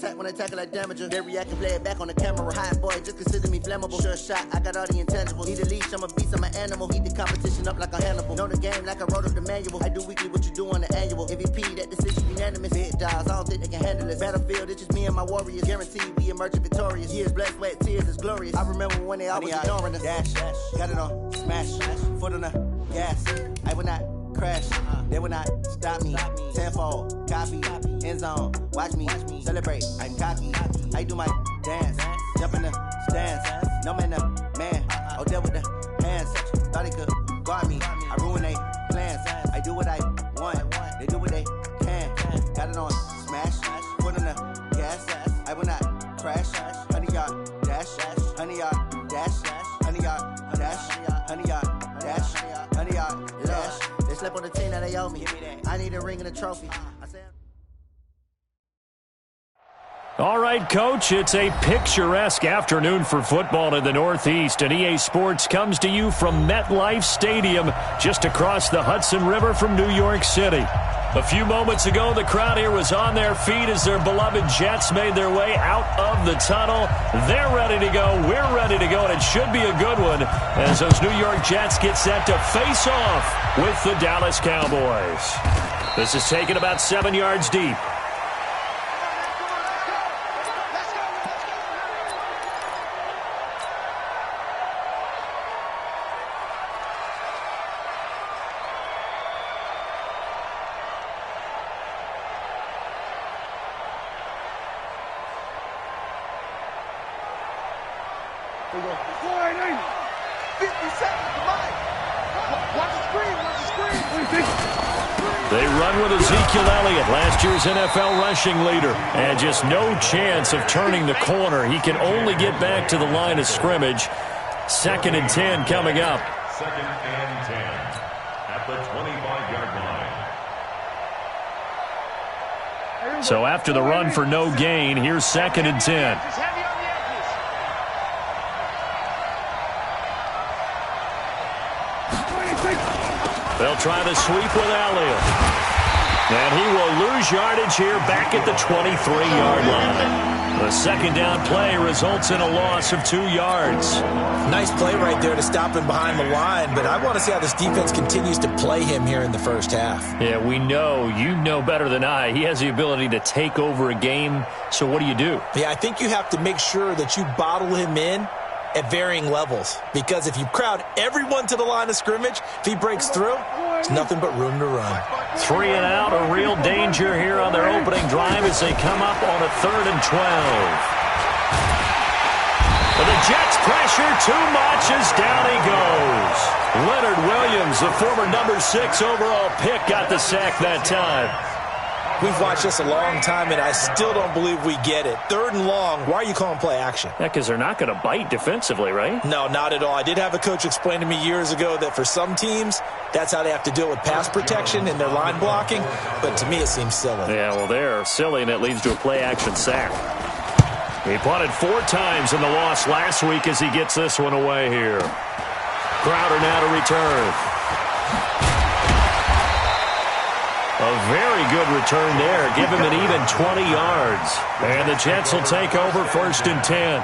attack when I tackle like damager. They react and play it back on the camera. Hot boy, just consider me flammable. Sure shot, I got all the intangibles. Need a leash, I'm a beast, I'm an animal. Heat the competition up like a Hannibal. Know the game like I wrote up the manual. I do weekly what you do on the annual. MVP, that decision unanimous. Big dogs, I don't think they can handle it. Battlefield, it's just me and my warriors. Guaranteed we emerge victorious. Years, blood, sweat, tears, is glorious. I remember when they always ignoring us. Dash, got it on, smash, foot on the gas. I will not crash, they will not stop me. Tenfold, copy, end zone, watch me celebrate. I'm cocky, I do my dance, jump in the stands. No man, man, oh there with the hands. Thought they could guard me, I ruin they plans. I do what I want, they do what they can. Got it on, smash, foot on the gas. I will not crash, 100-yard dash, 100-yard dash, 100-yard dash, 100-yard dash, 100-yard dash. They slept on the team that they owe me. I need a ring and a trophy. All right, Coach, it's a picturesque afternoon for football in the Northeast, and EA Sports comes to you from MetLife Stadium, just across the Hudson River from New York City. A few moments ago, the crowd here was on their feet as their beloved Jets made their way out of the tunnel. They're ready to go. We're ready to go, and it should be a good one as those New York Jets get set to face off with the Dallas Cowboys. This is taken about 7 yards deep. They run with Ezekiel Elliott, last year's NFL rushing leader, and just no chance of turning the corner. He can only get back to the line of scrimmage. 2nd and 10 coming up. 2nd and 10 at the 25-yard line. So after the run for no gain, here's 2nd and 10. They'll try the sweep with Elliott. And he will lose yardage here back at the 23-yard line. The second down play results in a loss of 2 yards. Nice play right there to stop him behind the line, but I want to see how this defense continues to play him here in the first half. Yeah, we know. You know better than I. He has the ability to take over a game, so what do you do? Yeah, I think you have to make sure that you bottle him in at varying levels, because if you crowd everyone to the line of scrimmage, if he breaks through, there's nothing but room to run. 3 and out, a real danger here on their opening drive as they come up on a 3rd and 12. But the Jets pressure too much as down he goes. Leonard Williams, the former number 6 overall pick, got the sack that time. We've watched this a long time, and I still don't believe we get it. 3rd and long, why are you calling play action? Yeah, because they're not going to bite defensively, right? No, not at all. I did have a coach explain to me years ago that for some teams, that's how they have to deal with pass protection and their line blocking, but to me it seems silly. Yeah, well, they're silly, and it leads to a play-action sack. He punted 4 times in the loss last week as he gets this one away here. Crowder now to return. A very good return there. Give him an even 20 yards. And the Jets will take over 1st and 10.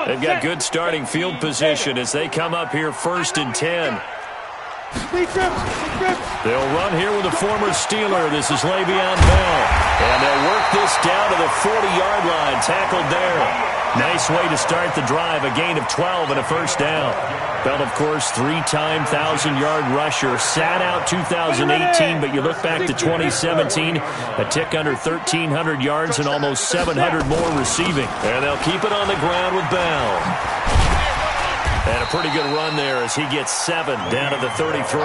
They've got good starting field position as they come up here 1st and 10. They'll run here with a former Steeler. This is Le'Veon Bell. And they'll work this down to the 40-yard line. Tackled there. Nice way to start the drive. A gain of 12 and a 1st down. Bell, of course, 3-time 1,000-yard rusher. Sat out 2018, but you look back to 2017, a tick under 1,300 yards and almost 700 more receiving. And they'll keep it on the ground with Bell. And a pretty good run there as he gets 7 down to the 33.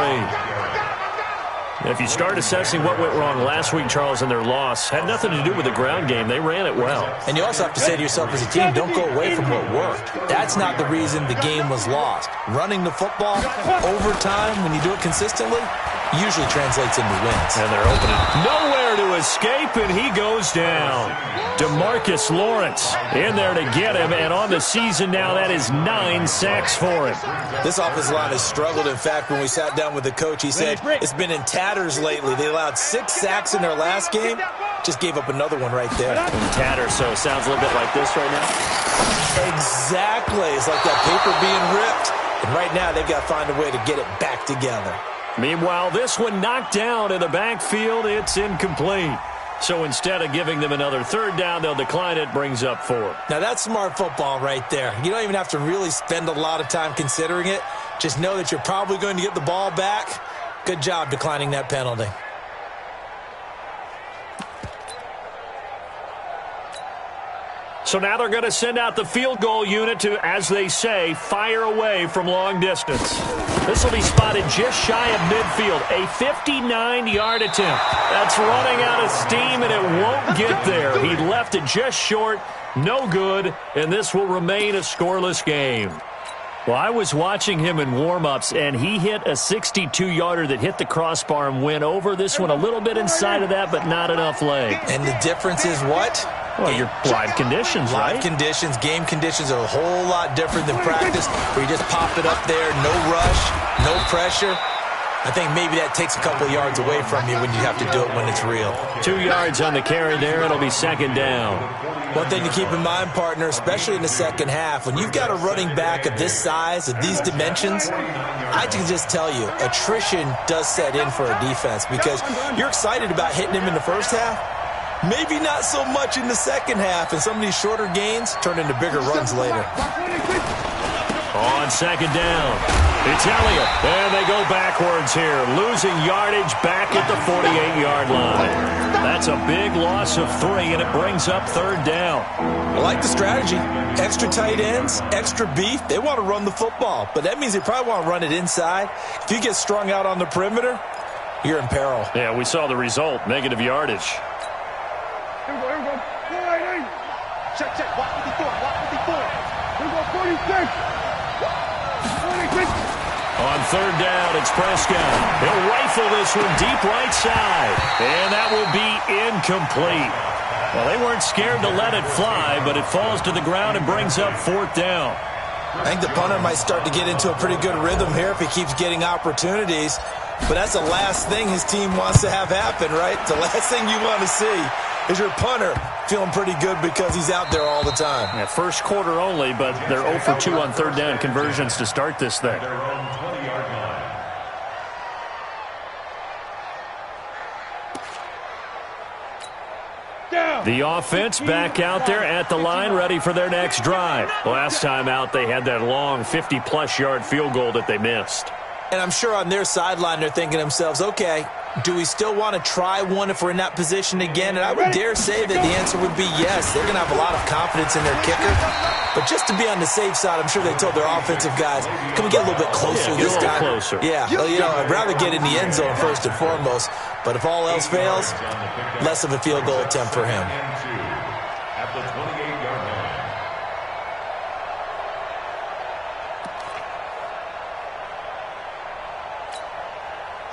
If you start assessing what went wrong last week, Charles, in their loss, had nothing to do with the ground game. They ran it well. And you also have to say to yourself as a team, don't go away from what worked. That's not the reason the game was lost. Running the football, overtime, when you do it consistently, usually translates into wins. And they're opening nowhere to escape, and he goes down. DeMarcus Lawrence in there to get him, and on the season now, that is 9 sacks for him. This offensive line has struggled. In fact, when we sat down with the coach, he said it's been in tatters lately. They allowed 6 sacks in their last game. Just gave up another one right there. In tatters, so it sounds a little bit like this right now. Exactly. It's like that paper being ripped. And right now, they've got to find a way to get it back together. Meanwhile, this one knocked down in the backfield. It's incomplete. So instead of giving them another third down, they'll decline it, brings up 4. Now, that's smart football right there. You don't even have to really spend a lot of time considering it. Just know that you're probably going to get the ball back. Good job declining that penalty. So now they're going to send out the field goal unit to, as they say, fire away from long distance. This will be spotted just shy of midfield. A 59-yard attempt. That's running out of steam, and it won't get there. He left it just short. No good, and this will remain a scoreless game. Well, I was watching him in warm-ups, and he hit a 62-yarder that hit the crossbar and went over. This one a little bit inside of that, but not enough leg. And the difference is what? Well, your live conditions, right? Live conditions, game conditions are a whole lot different than practice, where you just pop it up there, no rush, no pressure. I think maybe that takes a couple yards away from you when you have to do it when it's real. 2 yards on the carry there. It'll be second down. One thing to keep in mind, partner, especially in the second half, when you've got a running back of this size, of these dimensions, I can just tell you, attrition does set in for a defense because you're excited about hitting him in the first half. Maybe not so much in the second half, and some of these shorter gains turn into bigger runs later. On second down, it's Elliott, and they go backwards here, losing yardage back at the 48-yard line. That's a big loss of 3, and it brings up third down. I like the strategy. Extra tight ends, extra beef. They want to run the football, but that means they probably want to run it inside. If you get strung out on the perimeter, you're in peril. Yeah, we saw the result, negative yardage. Here we go. Check. Watch what he's doing. Here we go, 46. On third down, it's Prescott. He'll rifle this one deep right side. And that will be incomplete. Well, they weren't scared to let it fly, but it falls to the ground and brings up fourth down. I think the punter might start to get into a pretty good rhythm here if he keeps getting opportunities. But that's the last thing his team wants to have happen, right? The last thing you want to see is your punter feeling pretty good because he's out there all the time. Yeah, first quarter only, but they're 0 for 2 on third down conversions to start this thing. The offense back out there at the line, ready for their next drive. Last time out, they had that long 50-plus yard field goal that they missed. And I'm sure on their sideline, they're thinking to themselves, okay, do we still want to try one if we're in that position again? And I would dare say that the answer would be yes. They're going to have a lot of confidence in their kicker. But just to be on the safe side, I'm sure they told their offensive guys, can we get a little bit closer this time? Closer. Yeah, well, I'd rather get in the end zone first and foremost. But if all else fails, less of a field goal attempt for him. At the 28-yard line.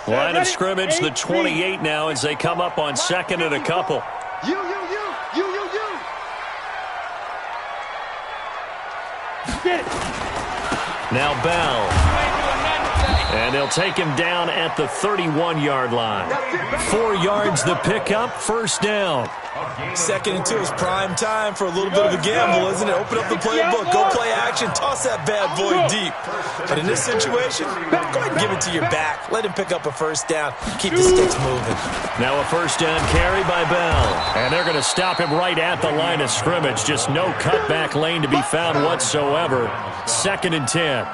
Line of scrimmage, the 28 now as they come up on second and a couple. You. Get it. Now Bell. And they'll take him down at the 31-yard line. 4 yards the pickup, first down. Second and 2 is prime time for a little bit of a gamble, isn't it? Open up the playbook, go play action, toss that bad boy deep. But in this situation, go ahead and give it to your back. Let him pick up a first down. Keep the sticks moving. Now a first down carry by Bell. And they're going to stop him right at the line of scrimmage. Just no cutback lane to be found whatsoever. Second and 10.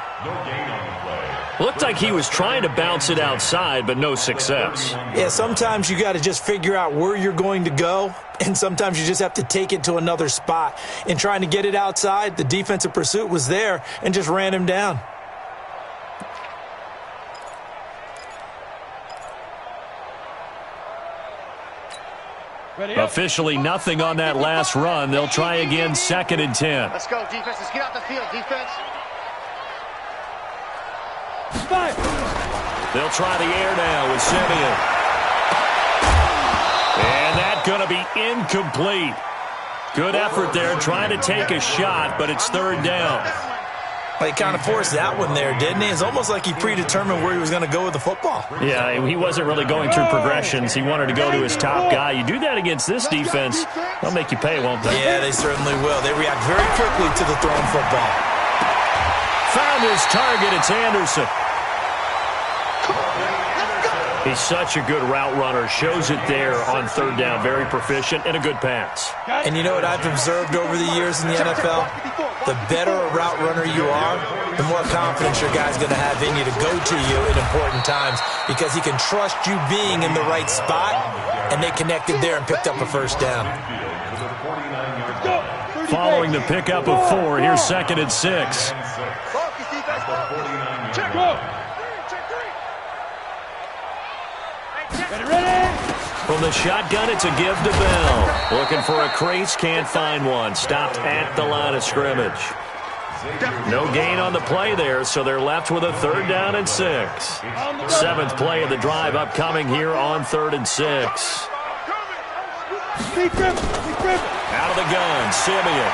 Looked like he was trying to bounce it outside, but no success. Yeah, sometimes you got to just figure out where you're going to go, and sometimes you just have to take it to another spot. In trying to get it outside, the defensive pursuit was there and just ran him down. Officially nothing on that last run. They'll try again, second and 10. Let's go, defense. Let's get out the field, defense. They'll try the air now with Simeon. And that's going to be incomplete. Good effort there trying to take a shot, but it's third down. He kind of forced that one there, didn't he? It's almost like he predetermined where he was going to go with the football. Yeah, he wasn't really going through progressions. He wanted to go to his top guy. You do that against this defense, they'll make you pay, won't they? Yeah, they certainly will. They react very quickly to the thrown football. Found his target. It's Anderson. He's such a good route runner. Shows it there on third down. Very proficient and a good pass. And you know what I've observed over the years in the NFL? The better a route runner you are, the more confidence your guy's going to have in you to go to you in important times because he can trust you being in the right spot, and they connected there and picked up a first down. Following the pickup of 4, here's 2nd and 6. From the shotgun, it's a give to Bell. Looking for a crease, can't find one. Stopped at the line of scrimmage. No gain on the play there, so they're left with a 3rd down and 6. 7th play of the drive upcoming here on 3rd and 6. Out of the gun, Simeon.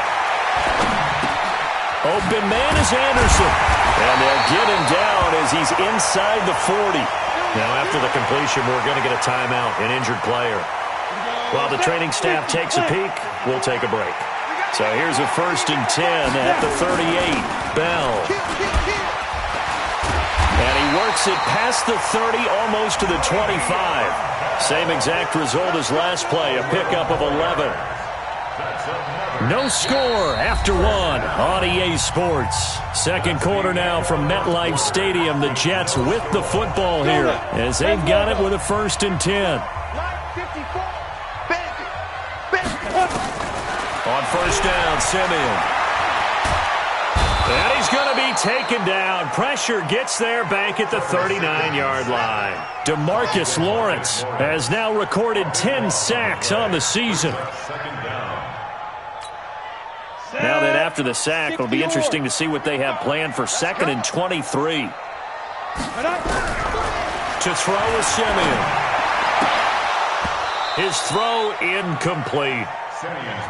Open man is Anderson. And they'll get him down as he's inside the 40. Now, after the completion, we're going to get a timeout, an injured player. While the training staff takes a peek, we'll take a break. So here's a 1st and 10 at the 38. Bell. And he works it past the 30, almost to the 25. Same exact result as last play, a pickup of 11. No score after 1 on EA Sports. Second quarter now from MetLife Stadium. The Jets with the football here as they've got it with a 1st and 10. On 1st down, Simeon. And he's going to be taken down. Pressure gets there back at the 39-yard line. DeMarcus Lawrence has now recorded 10 sacks on the season. Now that after the sack, it'll be interesting to see what they have planned for 2nd and 23. To throw is Simeon. His throw incomplete.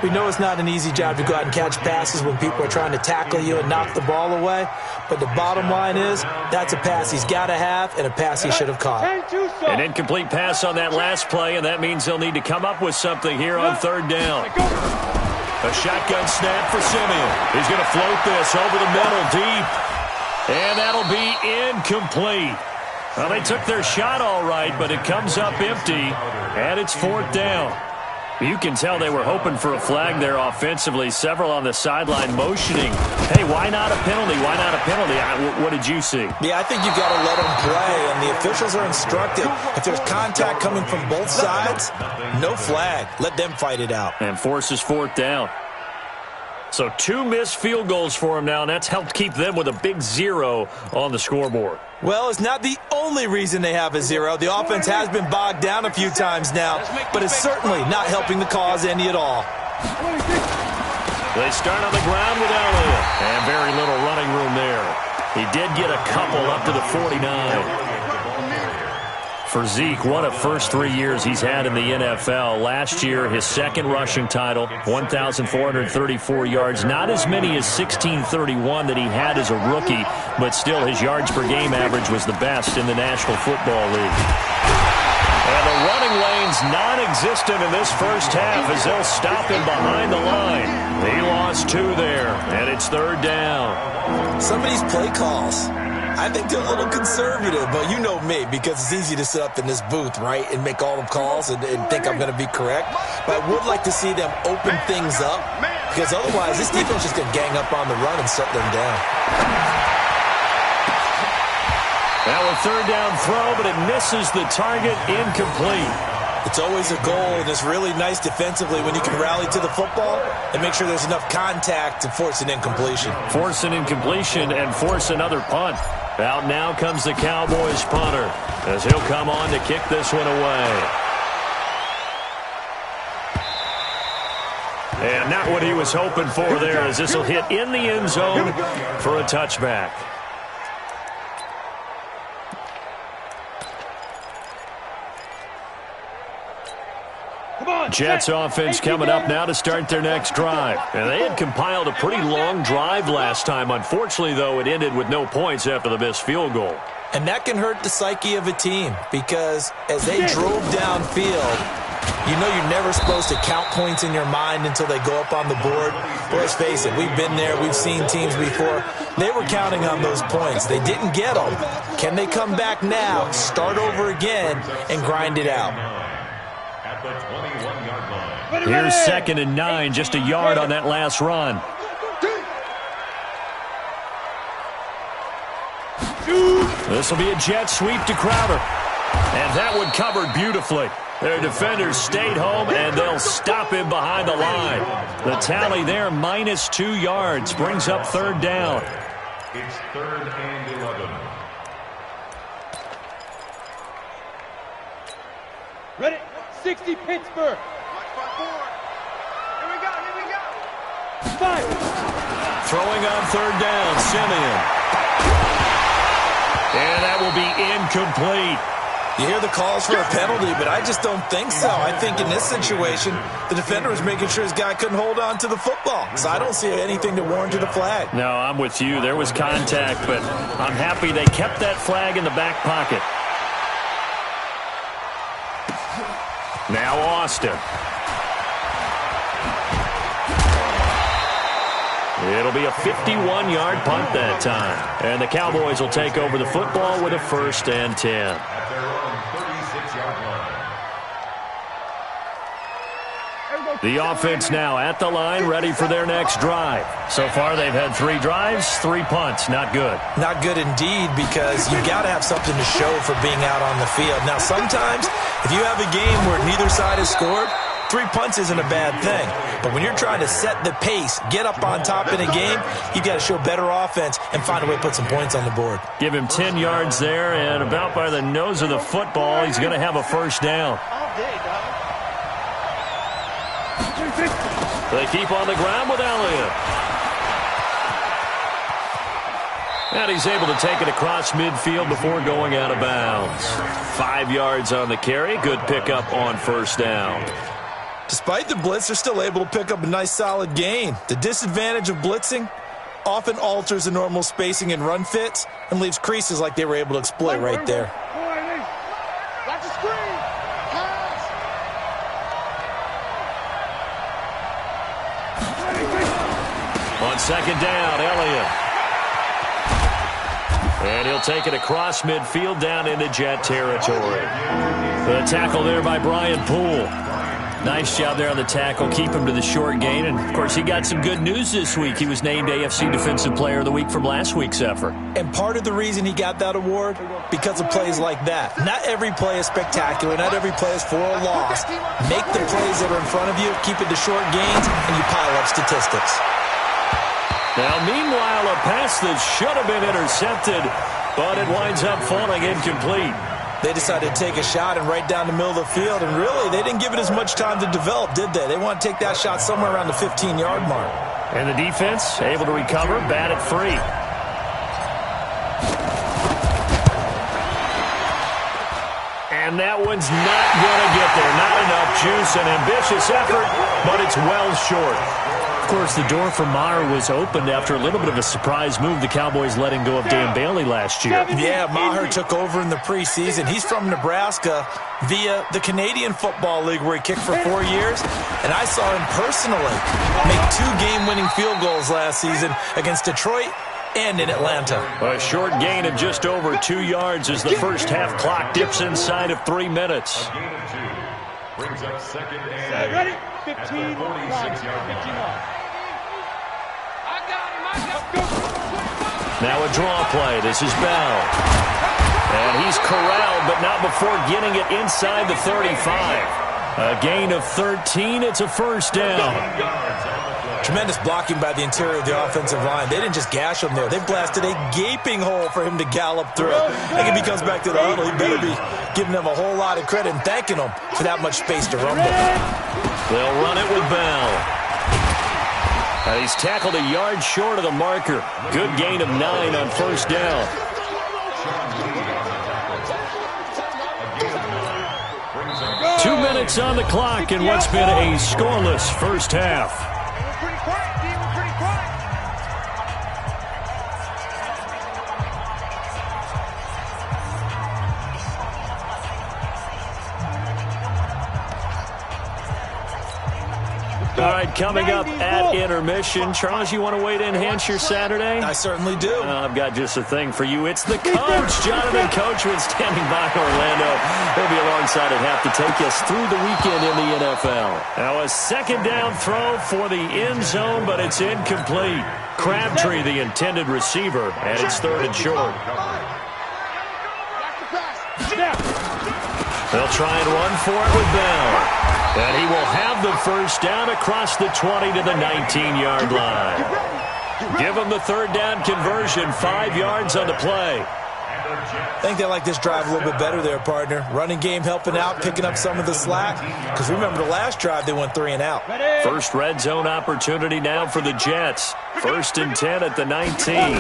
We know it's not an easy job to go out and catch passes when people are trying to tackle you and knock the ball away. But the bottom line is that's a pass he's got to have and a pass he should have caught. An incomplete pass on that last play, and that means they'll need to come up with something here on 3rd down. A shotgun snap for Simeon. He's going to float this over the middle deep. And that'll be incomplete. Well, they took their shot all right, but it comes up empty, and it's 4th down. You can tell they were hoping for a flag there offensively. Several on the sideline motioning. Hey, why not a penalty? Why not a penalty? What did you see? Yeah, I think you've got to let them play, and the officials are instructed. If there's contact coming from both sides, no flag. Let them fight it out. And forces 4th down. So 2 missed field goals for him now, and that's helped keep them with a big 0 on the scoreboard. Well, it's not the only reason they have a 0. The offense has been bogged down a few times now, but it's certainly not helping the cause any at all. They start on the ground with Elliott, and very little running room there. He did get a couple up to the 49. For Zeke, what a first 3 years he's had in the NFL. Last year, his 2nd rushing title, 1,434 yards. Not as many as 1,631 that he had as a rookie, but still his yards per game average was the best in the National Football League. And the running lane's non-existent in this first half as they'll stop him behind the line. He lost 2 there, and it's 3rd down. Some of these play calls, I think they're a little conservative, but you know me, because it's easy to sit up in this booth, right, and make all the calls and think I'm going to be correct. But I would like to see them open things up, because otherwise this defense is going to gang up on the run and shut them down. Now a 3rd down throw, but it misses the target, incomplete. It's always a goal, and it's really nice defensively when you can rally to the football and make sure there's enough contact to force an incompletion. Force an incompletion and force another punt. Out now comes the Cowboys punter as he'll come on to kick this one away. And not what he was hoping for there, as this will hit in the end zone for a touchback. Jets offense coming up now to start their next drive. And they had compiled a pretty long drive last time. Unfortunately, though, it ended with no points after the missed field goal. And that can hurt the psyche of a team because as they drove downfield, you know you're never supposed to count points in your mind until they go up on the board. But let's face it, we've been there. We've seen teams before. They were counting on those points. They didn't get them. Can they come back now, start over again, and grind it out? At the 21-yard line. Here's 2nd and 9, just a yard on that last run. This will be a jet sweep to Crowder. And that one covered beautifully. Their defenders stayed home, and they'll stop him behind the line. The tally there, -2 yards, brings up 3rd down. It's 3rd and 11. Ready? 60 Pittsburgh. Here we go. 5. Throwing on 3rd down, Simeon. And that will be incomplete. You hear the calls for a penalty, but I just don't think so. I think in this situation, the defender was making sure his guy couldn't hold on to the football. So I don't see anything to warrant a flag. No, I'm with you. There was contact, but I'm happy they kept that flag in the back pocket. Now Austin. It'll be a 51-yard punt that time. And the Cowboys will take over the football with a 1st and 10. At their own 36-yard line. The offense now at the line, ready for their next drive. So far, they've had 3 drives, 3 punts. Not good. Not good indeed, because you've got to have something to show for being out on the field. Now, sometimes, if you have a game where neither side has scored, 3 punts isn't a bad thing. But when you're trying to set the pace, get up on top in a game, you've got to show better offense and find a way to put some points on the board. Give him 10 yards there, and about by the nose of the football, he's going to have a 1st down. They keep on the ground with Elliott. And he's able to take it across midfield before going out of bounds. 5 yards on the carry. Good pickup on 1st down. Despite the blitz, they're still able to pick up a nice solid gain. The disadvantage of blitzing often alters the normal spacing and run fits and leaves creases like they were able to exploit right there. Watch the screen. On 2nd down, Elliott. And he'll take it across midfield down into Jet territory. The tackle there by Brian Poole. Nice job there on the tackle. Keep him to the short gain. And, of course, he got some good news this week. He was named AFC Defensive Player of the Week from last week's effort. And part of the reason he got that award, because of plays like that. Not every play is spectacular. Not every play is for a loss. Make the plays that are in front of you, keep it to short gains, and you pile up statistics. Now, meanwhile, a pass that should have been intercepted, but it winds up falling incomplete. They decided to take a shot and right down the middle of the field, and really, they didn't give it as much time to develop, did they? They want to take that shot somewhere around the 15-yard mark. And the defense able to recover, bat it free. And that one's not going to get there. Not enough juice, an ambitious effort, but it's well short. Of course, the door for Maher was opened after a little bit of a surprise move. The Cowboys letting go of Dan Bailey last year. Yeah, Maher took over in the preseason. He's from Nebraska via the Canadian Football League, where he kicked for 4 years. And I saw him personally make 2 game-winning field goals last season against Detroit and in Atlanta. A short gain of just over 2 yards as the first half clock dips inside of 3 minutes. A gain of 2. Brings up 2nd and Ready? 15. 15 At the 46-yard line. Now a draw play. This is Bell. And he's corralled, but not before getting it inside the 35. A gain of 13. It's a 1st down. Tremendous blocking by the interior of the offensive line. They didn't just gash him there. They blasted a gaping hole for him to gallop through. I think if he comes back to the huddle, he better be giving them a whole lot of credit and thanking them for that much space to rumble. They'll run it with Bell. And he's tackled a yard short of the marker. Good gain of 9 on 1st down. 2 2 minutes on the clock in what's been a scoreless first half. All right, coming up at intermission. Charles, you want to wait to enhance your Saturday? I certainly do. I've got just a thing for you. It's the coach, Jonathan Coachman, standing by Orlando. He'll be alongside at half to take us through the weekend in the NFL. Now a second down throw for the end zone, but it's incomplete. Crabtree, the intended receiver, and it's 3rd and short. They'll try and run for it with Bell. And he will have the first down across the 20 to the 19-yard line. Give him the 3rd down conversion, 5 yards on the play. I think they like this drive a little bit better there, partner. Running game helping out, picking up some of the slack. Because remember the last drive, they went 3 and out. First red zone opportunity now for the Jets. 1st and 10 at the 19.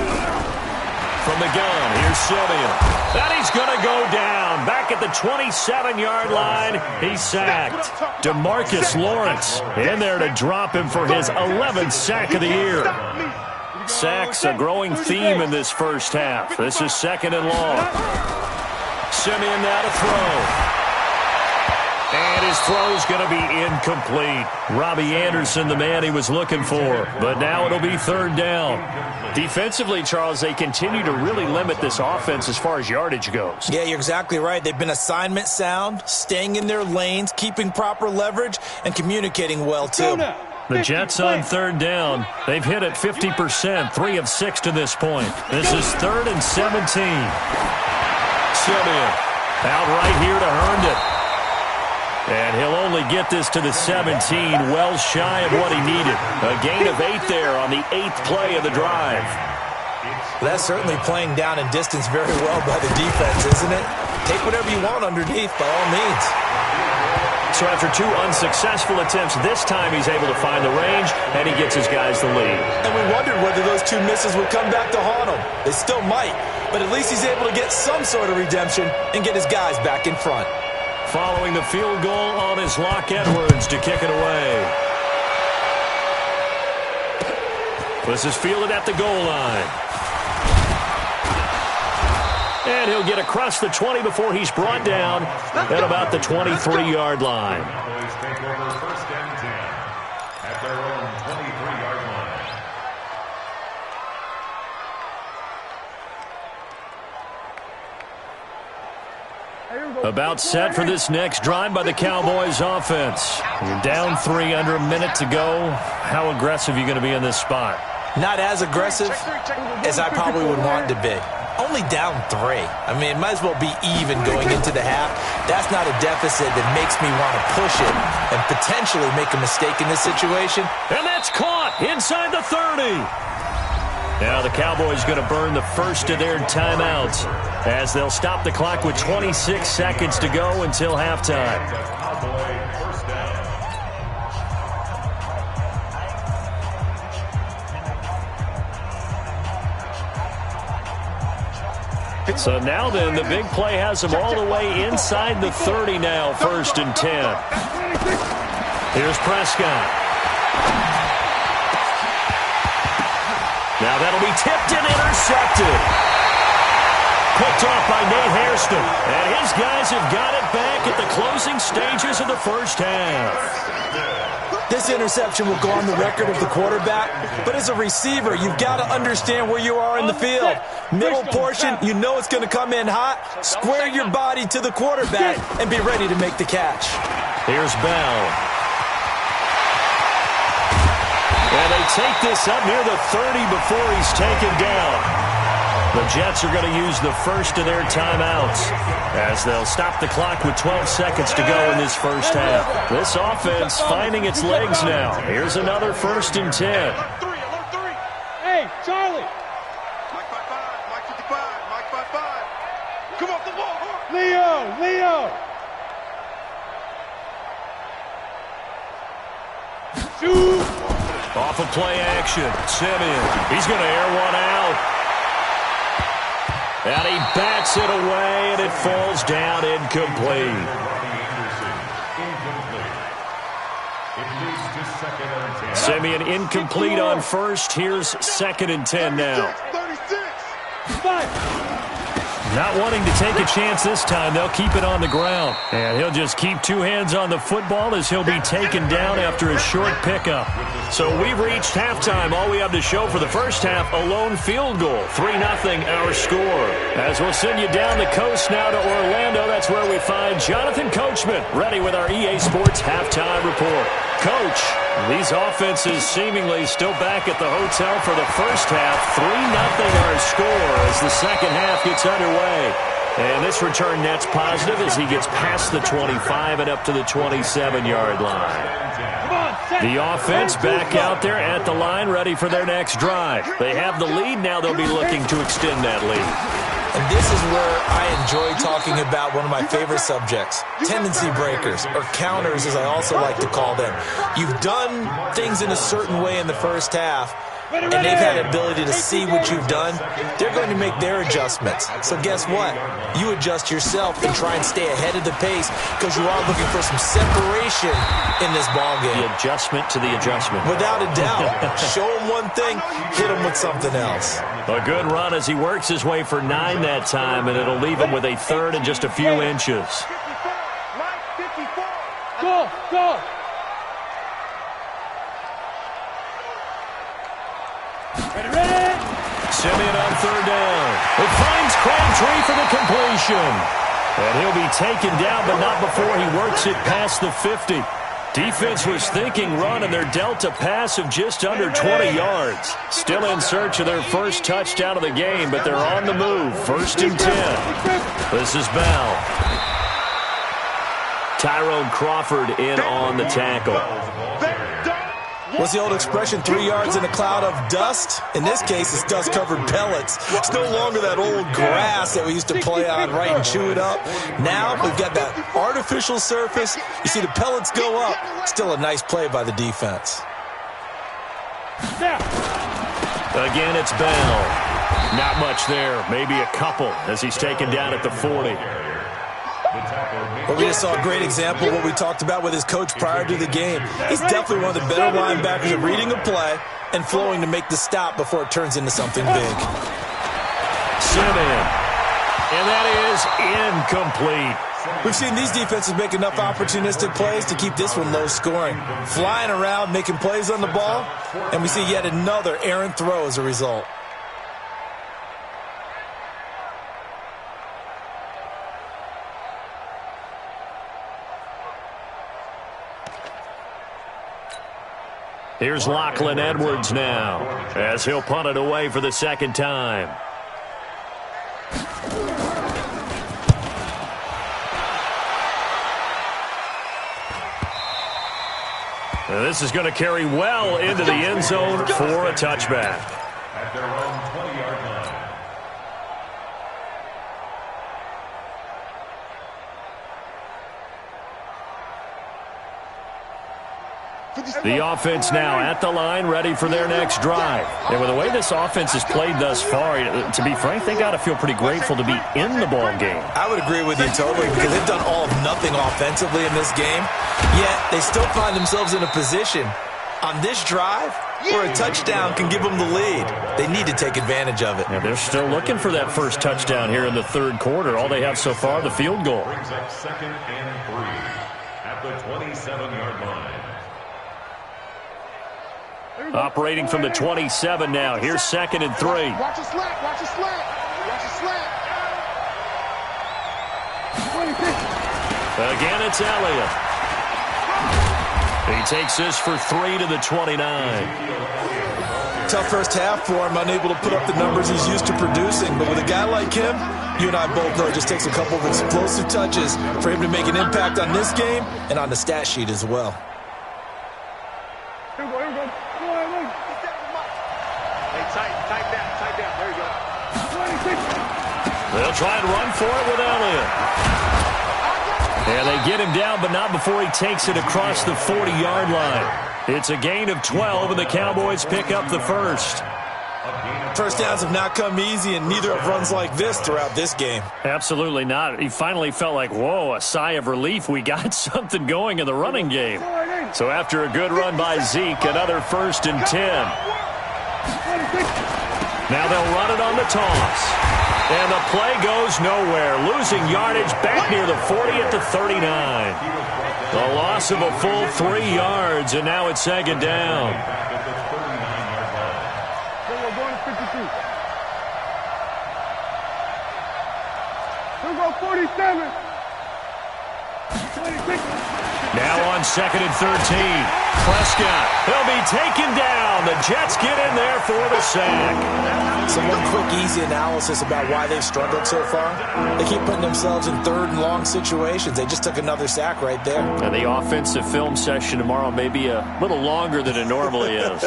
From the gun, here's Simeon. And he's going to go down. Back at the 27-yard line, he's sacked. DeMarcus Lawrence in there to drop him for his 11th sack of the year. Sacks, a growing theme in this first half. This is 2nd and long. Simeon now to throw. And his throw's going to be incomplete. Robbie Anderson, the man he was looking for. But now it'll be 3rd down. Defensively, Charles, they continue to really limit this offense as far as yardage goes. Yeah, you're exactly right. They've been assignment sound, staying in their lanes, keeping proper leverage, and communicating well, too. The Jets on 3rd down. They've hit it 50%, 3 of 6 to this point. This is 3rd and 17. Simeon out right here to Herndon. And he'll only get this to the 17, well shy of what he needed. A gain of 8 there on the 8th play of the drive. That's certainly playing down in distance very well by the defense, isn't it? Take whatever you want underneath, by all means. So after 2 unsuccessful attempts, this time he's able to find the range, and he gets his guys the lead. And we wondered whether those 2 misses would come back to haunt him. They still might, but at least he's able to get some sort of redemption and get his guys back in front. Following the field goal on his Locke Edwards to kick it away. This is fielded at the goal line. And he'll get across the 20 before he's brought down at about the 23-yard line. Cowboys take over 1st and 10 at their own 23-yard line. About set for this next drive by the Cowboys offense. You're down 3 under a minute to go. How aggressive are you going to be in this spot? Not as aggressive as I probably would want to be. Only down 3. I mean, it might as well be even going into the half. That's not a deficit that makes me want to push it and potentially make a mistake in this situation. And that's caught inside the 30. Now the Cowboys going to burn the first of their timeouts as they'll stop the clock with 26 seconds to go until halftime. So now then, the big play has them all the way inside the 30 now, 1st and 10. Here's Prescott. Now that'll be tipped and intercepted. Picked off by Nate Hairston. And his guys have got it back at the closing stages of the first half. This interception will go on the record of the quarterback, but as a receiver, you've got to understand where you are in the field. Middle portion, you know it's going to come in hot. Square your body to the quarterback and be ready to make the catch. Here's Bell. And they take this up near the 30 before he's taken down. The Jets are going to use the first of their timeouts as they'll stop the clock with 12 seconds to go in this first half. This offense finding its legs now. Here's another 1st and 10. Hey, Charlie. Mike 5-5, Mike 55, Mike 5-5. Come off the ball. Leo. Shoot. Off of play action. Simeon. He's going to air one out. And he bats it away, and it falls down incomplete. Simeon incomplete on first. Here's 2nd and 10 now. 36. Not wanting to take a chance this time, they'll keep it on the ground. And he'll just keep 2 hands on the football as he'll be taken down after a short pickup. So we've reached halftime. All we have to show for the first half, a lone field goal. 3-0 our score. As we'll send you down the coast now to Orlando, that's where we find Jonathan Coachman, ready with our EA Sports halftime report. Coach, these offenses seemingly still back at the hotel for the first half. 3-0 our score as the second half gets underway. And this return net's positive as he gets past the 25 and up to the 27-yard line. The offense back out there at the line, ready for their next drive. They have the lead. Now they'll be looking to extend that lead. And this is where I enjoy talking about one of my favorite subjects, tendency breakers, or counters as I also like to call them. You've done things in a certain way in the first half, and they've had the ability to see what you've done. They're going to make their adjustments. So guess what? You adjust yourself and try and stay ahead of the pace because you are looking for some separation in this ballgame. The adjustment to the adjustment. Without a doubt. Show them one thing, hit them with something else. A good run as he works his way for 9 that time, and it'll leave him with a 3rd and just a few inches. Go, go. Ready. Simeon on 3rd down. It finds Crabtree for the completion. And he'll be taken down, but not before he works it past the 50. Defense was thinking run, and they're dealt a pass of just under 20 yards. Still in search of their first touchdown of the game, but they're on the move. 1st and 10. This is Bell. Tyrone Crawford in on the tackle. What's the old expression, 3 yards in a cloud of dust? In this case, it's dust-covered pellets. It's no longer that old grass that we used to play on, right, and chew it up. Now we've got that artificial surface. You see the pellets go up. Still a nice play by the defense. Again, it's Bell. Not much there. Maybe a couple as he's taken down at the 40. Well, we just saw a great example of what we talked about with his coach prior to the game. He's definitely one of the better linebackers at reading a play and flowing to make the stop before it turns into something big. Simeon. And that is incomplete. We've seen these defenses make enough opportunistic plays to keep this one low scoring. Flying around, making plays on the ball, and we see yet another errant throw as a result. Here's Lachlan Edwards now as he'll punt it away for the 2nd time. And this is going to carry well into the end zone for a touchback. At their own 20-yard line. The offense now at the line, ready for their next drive. And with the way this offense has played thus far, to be frank, they got to feel pretty grateful to be in the ball game. I would agree with you totally because they've done all of nothing offensively in this game, yet they still find themselves in a position on this drive where a touchdown can give them the lead. They need to take advantage of it. Yeah, they're still looking for that first touchdown here in the 3rd quarter. All they have so far, the field goal. Brings up 2nd and 3 at the 27-yard line. Operating from the 27 now. Here's 2nd and 3. Watch a slant, watch a slant, watch a slant. Again, it's Elliott. He takes this for 3 to the 29. Tough first half for him, unable to put up the numbers he's used to producing. But with a guy like him, you and I both know it just takes a couple of explosive touches for him to make an impact on this game and on the stat sheet as well. Here we go, here we go. Tight down. There you go. They'll try and run for it with Elliott. And they get him down, but not before he takes it across the 40-yard line. It's a gain of 12, and the Cowboys pick up the first. First downs have not come easy, and neither have runs like this throughout this game. Absolutely not. He finally felt like, whoa, a sigh of relief. We got something going in the running game. So after a good run by Zeke, another 1st and 10. Now they'll run it on the toss. And the play goes nowhere. Losing yardage back near the 40 at the 39. A loss of a full 3 yards, and now it's 2nd down. We're going to 52. We'll go 47. 26. Now on 2nd and 13. Prescott, he'll be taken down. The Jets get in there for the sack. So one quick, easy analysis about why they've struggled so far. They keep putting themselves in 3rd and long situations. They just took another sack right there. And the offensive film session tomorrow may be a little longer than it normally is.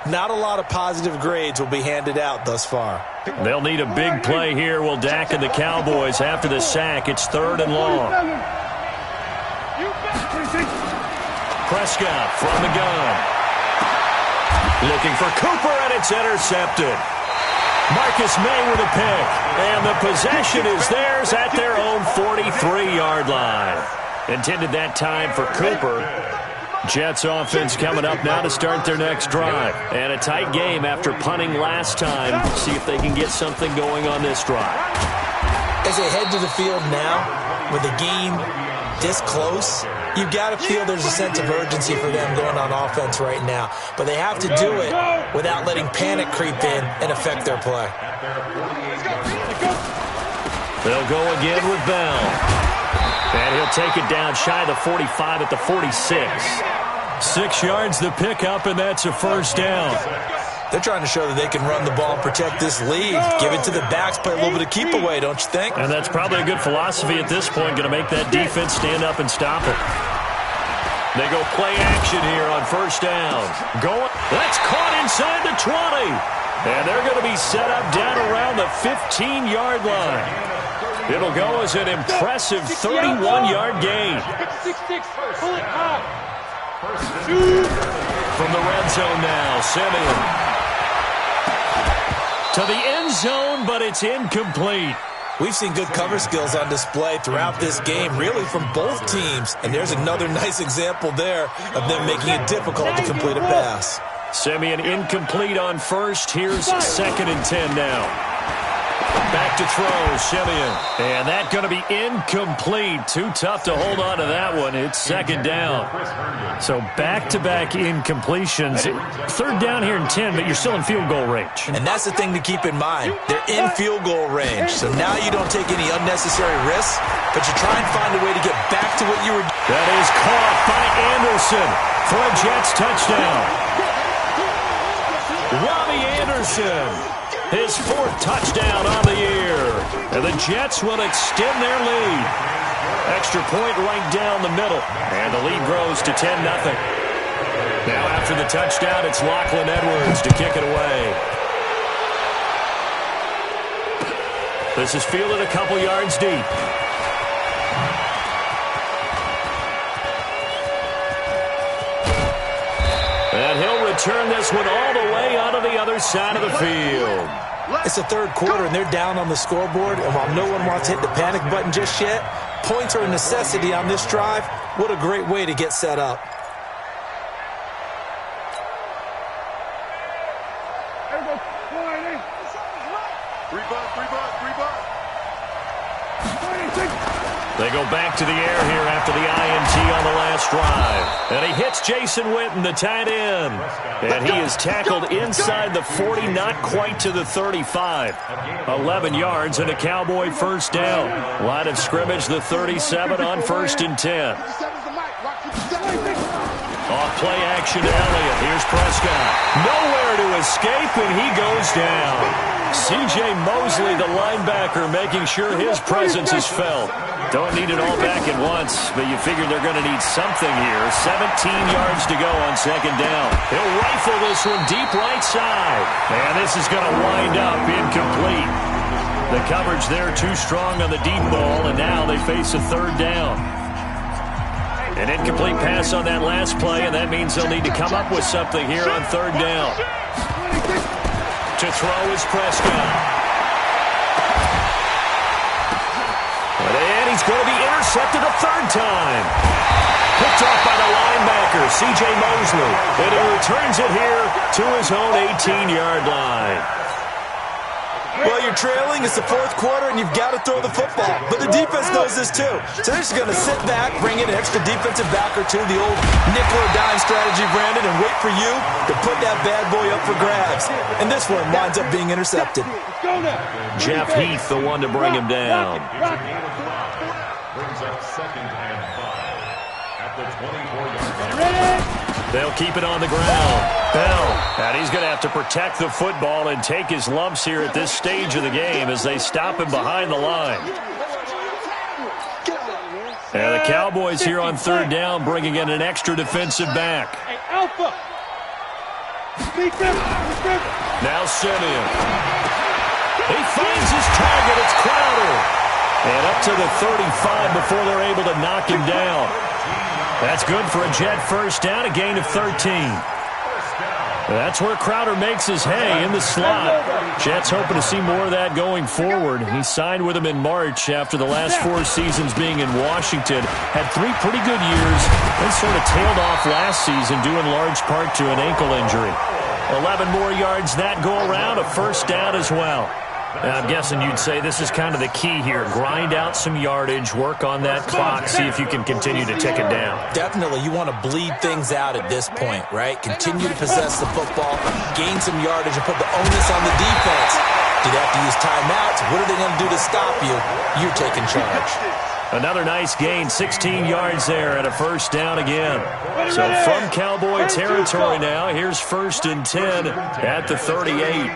Not a lot of positive grades will be handed out thus far. They'll need a big play here. Will Dak and the Cowboys after the sack. It's 3rd and long. Prescott from the gun. Looking for Cooper, and it's intercepted. Marcus May with a pick. And the possession is theirs at their own 43-yard line. Intended that time for Cooper. Jets offense coming up now to start their next drive. And a tight game after punting last time. See if they can get something going on this drive. As they head to the field now, with the game this close, you've got to feel there's a sense of urgency for them going on offense right now. But they have to do it without letting panic creep in and affect their play. They'll go again with Bell. And he'll take it down shy of the 45 at the 46. 6 yards the pickup, and that's a 1st down. They're trying to show that they can run the ball and protect this lead. Give it to the backs, play a little bit of keep away, don't you think? And that's probably a good philosophy at this point, going to make that defense stand up and stop it. They go play action here on 1st down. That's caught inside the 20. And they're going to be set up down around the 15-yard line. It'll go as an impressive 31-yard gain. 6-6, pull it high. From the red zone now, Simeon. To the end zone, but it's incomplete. We've seen good cover skills on display throughout this game, really from both teams. And there's another nice example there of them making it difficult to complete a pass. Simeon incomplete on 1st. Here's 2nd and 10 now. Back to throw, Simeon. And that's going to be incomplete. Too tough to hold on to that one. It's 2nd down. So back-to-back incompletions. 3rd down here in 10, but you're still in field goal range. And that's the thing to keep in mind. They're in field goal range. So now you don't take any unnecessary risks, but you try and find a way to get back to what you were doing. That is caught by Anderson for a Jets touchdown. Robbie Anderson. His 4th touchdown on the year. And the Jets will extend their lead. Extra point right down the middle. And the lead grows to 10-0. Now after the touchdown, it's Lachlan Edwards to kick it away. This is fielded a couple yards deep. And he'll return this one all the way onto the other side of the field. It's the 3rd quarter, and they're down on the scoreboard. And while no one wants to hit the panic button just yet, points are a necessity on this drive. What a great way to get set up. They go back to the air here after the INT on the last drive. And he hits Jason Witten, the tight end. And he is tackled inside the 40, not quite to the 35. 11 yards and a Cowboy 1st down. Line of scrimmage, the 37 on 1st and 10. Off play action to Elliott. Here's Prescott. Nowhere to escape, and he goes down. C.J. Mosley, the linebacker, making sure his presence is felt. Don't need it all back at once, but you figure they're going to need something here. 17 yards to go on 2nd down. He'll rifle this one deep right side. And this is going to wind up incomplete. The coverage there too strong on the deep ball, and now they face a 3rd down. An incomplete pass on that last play, and that means they'll need to come up with something here on 3rd down. To throw is Prescott. And he's going to be intercepted a third time. Picked off by the linebacker, C.J. Mosley. And he returns it here to his own 18-yard line. Well, you're trailing. It's the fourth quarter, and you've got to throw the football. But the defense knows this, too. So they're just going to sit back, bring in an extra defensive back or two, the old nickel or dime strategy, Brandon, and wait for you to put that bad boy up for grabs. And this one winds up being intercepted. Jeff Heath, the one to bring him down. Brings up 2nd and 5 at the 24-yard line. They'll keep it on the ground. Bell. And he's going to have to protect the football and take his lumps here at this stage of the game as they stop him behind the line. And the Cowboys here on third down bringing in an extra defensive back. Hey, Alpha. Now Simeon. He finds his target. It's Crowder. And up to the 35 before they're able to knock him down. That's good for a Jet first down, a gain of 13. That's where Crowder makes his hay in the slot. Jets hoping to see more of that going forward. He signed with him in March after the last 4 seasons being in Washington. Had 3 pretty good years, then sort of tailed off last season due in large part to an ankle injury. 11 more yards that go around, a first down as well. I'm guessing you'd say this is kind of the key here. Grind out some yardage, work on that clock, see if you can continue to tick it down. Definitely, you want to bleed things out at this point, right? Continue to possess the football, gain some yardage, and put the onus on the defense. Do they have to use timeouts? What are they going to do to stop you? You're taking charge. Another nice gain, 16 yards there, and a first down again. So from Cowboy territory now, here's 1st and 10 at the 38.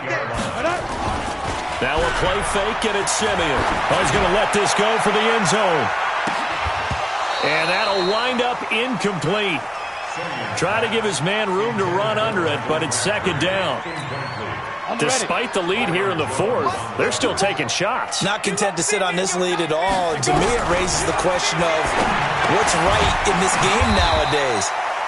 Now a play fake, and it's Simeon. Oh, he's going to let this go for the end zone. And that'll wind up incomplete. Try to give his man room to run under it, but it's 2nd down. Despite the lead here in the 4th, they're still taking shots. Not content to sit on this lead at all. And to me, it raises the question of what's right in this game nowadays.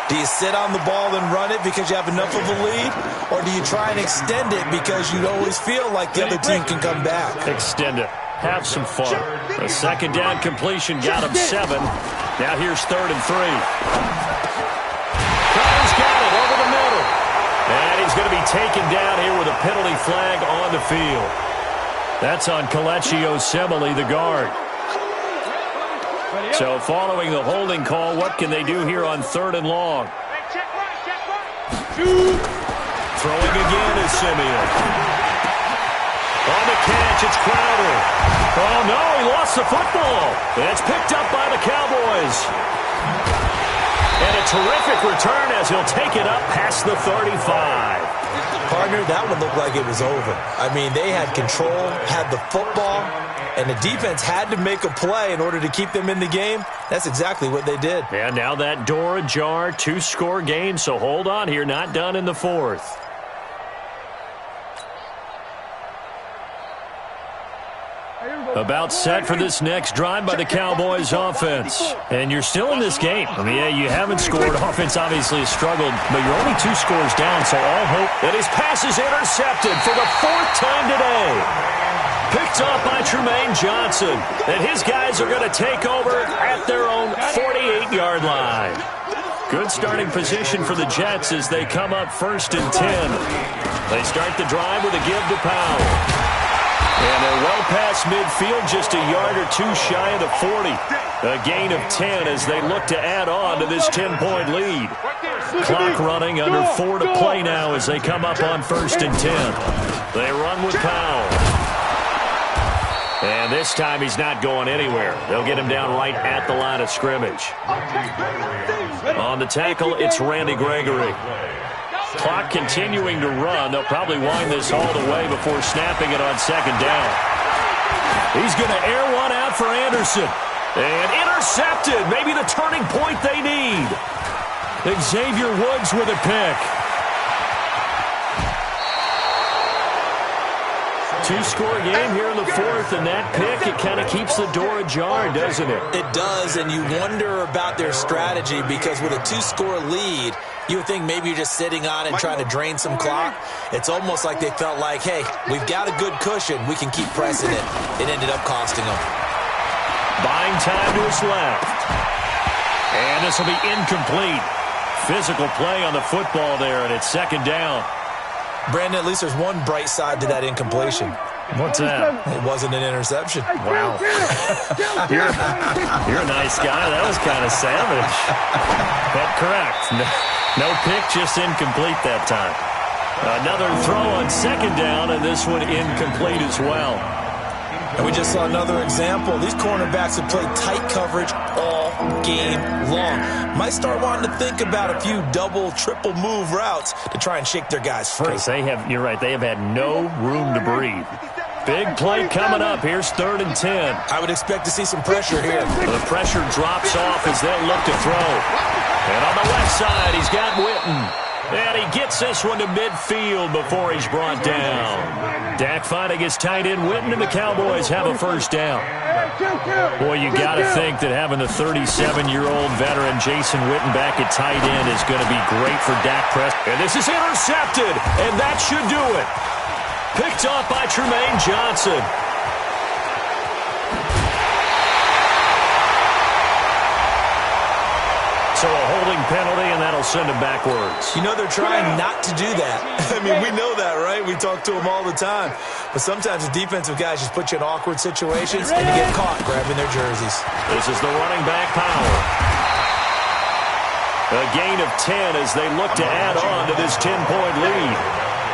Do you sit on the ball and run it because you have enough of a lead? Or do you try and extend it because you always feel like the other team can come back? Extend it. Have some fun. The 2nd down completion got him 7. Now here's 3rd and 3. Crowder's got it over the middle. And he's going to be taken down here with a penalty flag on the field. That's on Kelechi Osemele, the guard. So following the holding call, what can they do here on 3rd and long? Throwing again is Simeon. On the catch, it's Crowder. Oh, no, he lost the football. It's picked up by the Cowboys. And a terrific return as he'll take it up past the 35. Partner, that one looked like it was over. I mean, they had control, had the football, and the defense had to make a play in order to keep them in the game. That's exactly what they did. And now that door ajar, 2-score game, so hold on here, not done in the 4th. About set for this next drive by the Cowboys offense. And you're still in this game. I mean, yeah, you haven't scored. Offense obviously has struggled, but you're only 2 scores down, so all hope that his pass is intercepted for the 4th time today. Picked off by Tremaine Johnson. And his guys are going to take over at their own 48-yard line. Good starting position for the Jets as they come up 1st and 10. They start the drive with a give to Powell. And they're well past midfield, just a yard or 2 shy of the 40. A gain of 10 as they look to add on to this 10-point lead. Clock running, under 4 to play now as they come up on 1st and 10. They run with Powell. And this time he's not going anywhere. They'll get him down right at the line of scrimmage. On the tackle, it's Randy Gregory. Clock continuing to run. They'll probably wind this all the way before snapping it on 2nd down. He's going to air one out for Anderson. And intercepted. Maybe the turning point they need. Xavier Woods with a pick. 2-score game here in the 4th, and that pick, it kind of keeps the door ajar, doesn't it? It does, and you wonder about their strategy because with a 2-score lead, you would think maybe you're just sitting on it and trying to drain some clock. It's almost like they felt like, hey, we've got a good cushion. We can keep pressing it. It ended up costing them. Buying time to his left. And this will be incomplete. Physical play on the football there, and it's second down. Brandon, at least there's one bright side to that incompletion. What's that? It wasn't an interception. Wow. You're a nice guy. That was kind of savage. But correct. No pick, just incomplete that time. Another throw on second down, and this one incomplete as well. And we just saw another example. These cornerbacks have played tight coverage all game long. Might start wanting to think about a few double, triple move routes to try and shake their guys free. Because you're right, they have had no room to breathe. Big play coming up. Here's 3rd and 10. I would expect to see some pressure here. The pressure drops off as they'll look to throw. And on the left side, he's got Witten. And he gets this one to midfield before he's brought down. Dak finding his tight end Witten, and the Cowboys have a first down. Boy, you got to think that having the 37-year-old veteran Jason Witten back at tight end is going to be great for Dak Prescott. And this is intercepted, and that should do it. Picked off by Tremaine Johnson. So a holding penalty, and that'll send him backwards. You know they're trying not to do that. I mean, we know that, right? We talk to them all the time. But sometimes the defensive guys just put you in awkward situations, and you get caught grabbing their jerseys. This is the running back, Powell. A gain of 10 as they look to add on to this 10-point lead.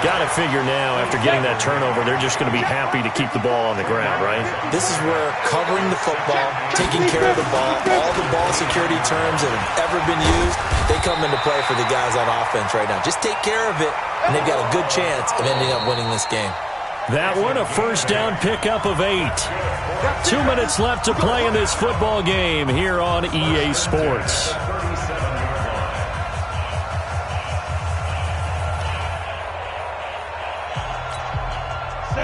Got to figure now, after getting that turnover, they're just going to be happy to keep the ball on the ground, right? This is where covering the football, taking care of the ball, all the ball security terms that have ever been used, they come into play for the guys on offense right now. Just take care of it, and they've got a good chance of ending up winning this game. That one, a first down pickup of 8. 2 minutes left to play in this football game here on EA Sports.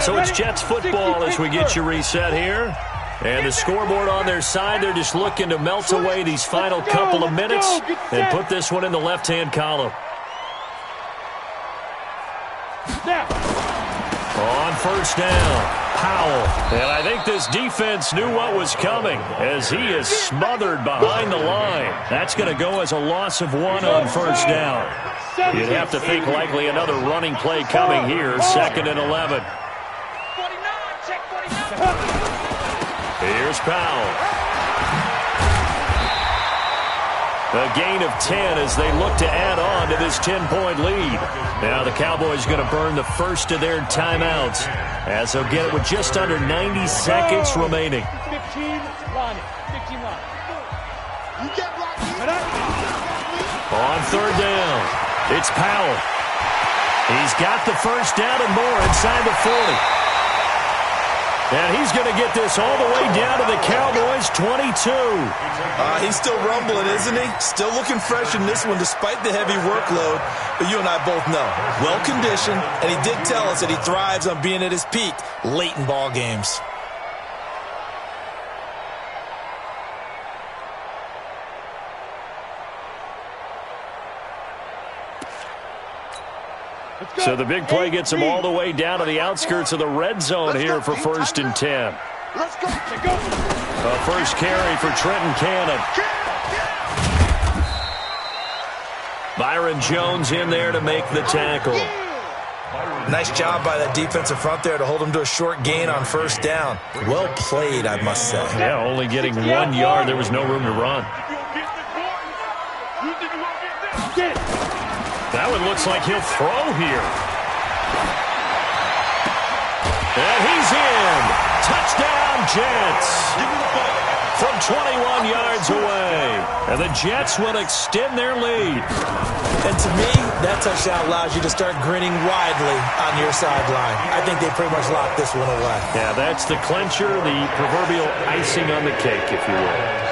So it's Jets football as we get you reset here. And the scoreboard on their side, they're just looking to melt away these final couple of minutes and put this one in the left-hand column. On first down, Powell. And I think this defense knew what was coming as he is smothered behind the line. That's going to go as a loss of 1 on first down. You'd have to think likely another running play coming here, 2nd and 11. Here's Powell. A gain of 10 as they look to add on to this 10-point lead. Now the Cowboys going to burn the first of their timeouts as they'll get it with just under 90 seconds remaining. 15 line. On third down, it's Powell. He's got the first down and more inside the 40. And he's going to get this all the way down to the Cowboys' 22. He's still rumbling, isn't he? Still looking fresh in this one despite the heavy workload. But you and I both know, well-conditioned, and he did tell us that he thrives on being at his peak late in ball games. So the big play gets him all the way down to the outskirts of the red zone here for 1st and 10. A first carry for Trenton Cannon. Byron Jones in there to make the tackle. Nice job by that defensive front there to hold him to a short gain on first down. Well played, I must say. Yeah, only getting 1 yard. There was no room to run. That one looks like he'll throw here. And he's in. Touchdown, Jets. From 21 yards away. And the Jets will extend their lead. And to me, that touchdown allows you to start grinning widely on your sideline. I think they pretty much locked this one away. Yeah, that's the clincher, the proverbial icing on the cake, if you will.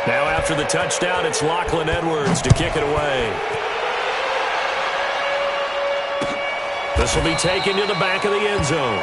Now after the touchdown, it's Lachlan Edwards to kick it away. This will be taken to the back of the end zone.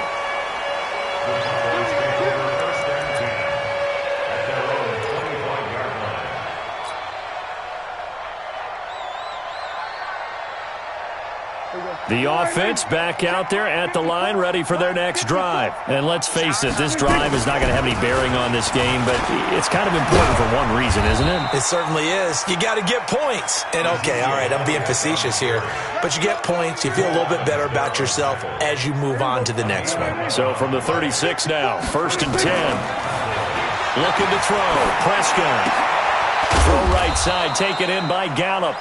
The offense back out there at the line, ready for their next drive. And let's face it, this drive is not going to have any bearing on this game, but it's kind of important for one reason, isn't it? It certainly is. You got to get points. And, okay, all right, I'm being facetious here, but you get points, you feel a little bit better about yourself as you move on to the next one. So from the 36 now, 1st and 10. Looking to throw. Prescott. Throw right side, taken in by Gallup.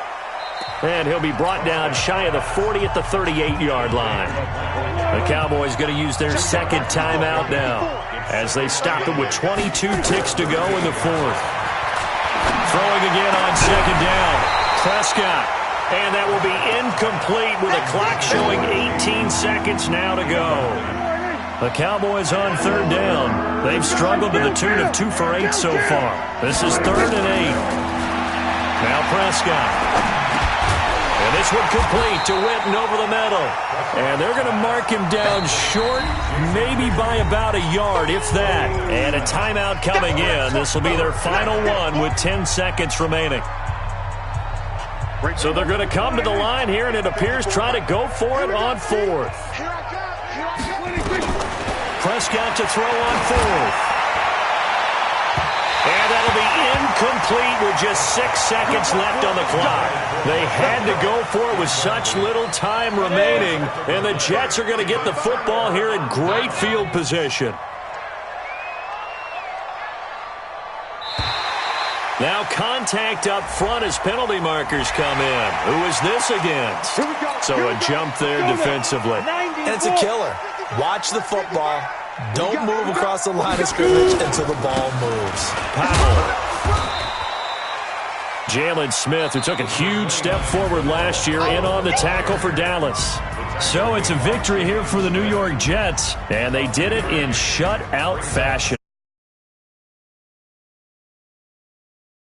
And he'll be brought down shy of the 40 at the 38-yard line. The Cowboys going to use their second timeout now as they stop it with 22 ticks to go in the 4th. Throwing again on 2nd down. Prescott. And that will be incomplete with a clock showing 18 seconds now to go. The Cowboys on 3rd down. They've struggled to the tune of 2 for 8 so far. This is 3rd and 8. Now Prescott. And this one complete to Witten over the middle. And they're going to mark him down short, maybe by about a yard, if that. And a timeout coming in. This will be their final one with 10 seconds remaining. So they're going to come to the line here, and it appears try to go for it on 4th. Prescott to throw on 4th. And that'll be incomplete with just 6 seconds left on the clock. They had to go for it with such little time remaining, and the Jets are going to get the football here in great field position. Now contact up front as penalty markers come in. Who is this against? So a jump there defensively. And it's a killer. Watch the football. Don't move across the line of scrimmage until the ball moves. Powell. Jalen Smith, who took a huge step forward last year, in on the tackle for Dallas. So it's a victory here for the New York Jets, and they did it in shutout fashion.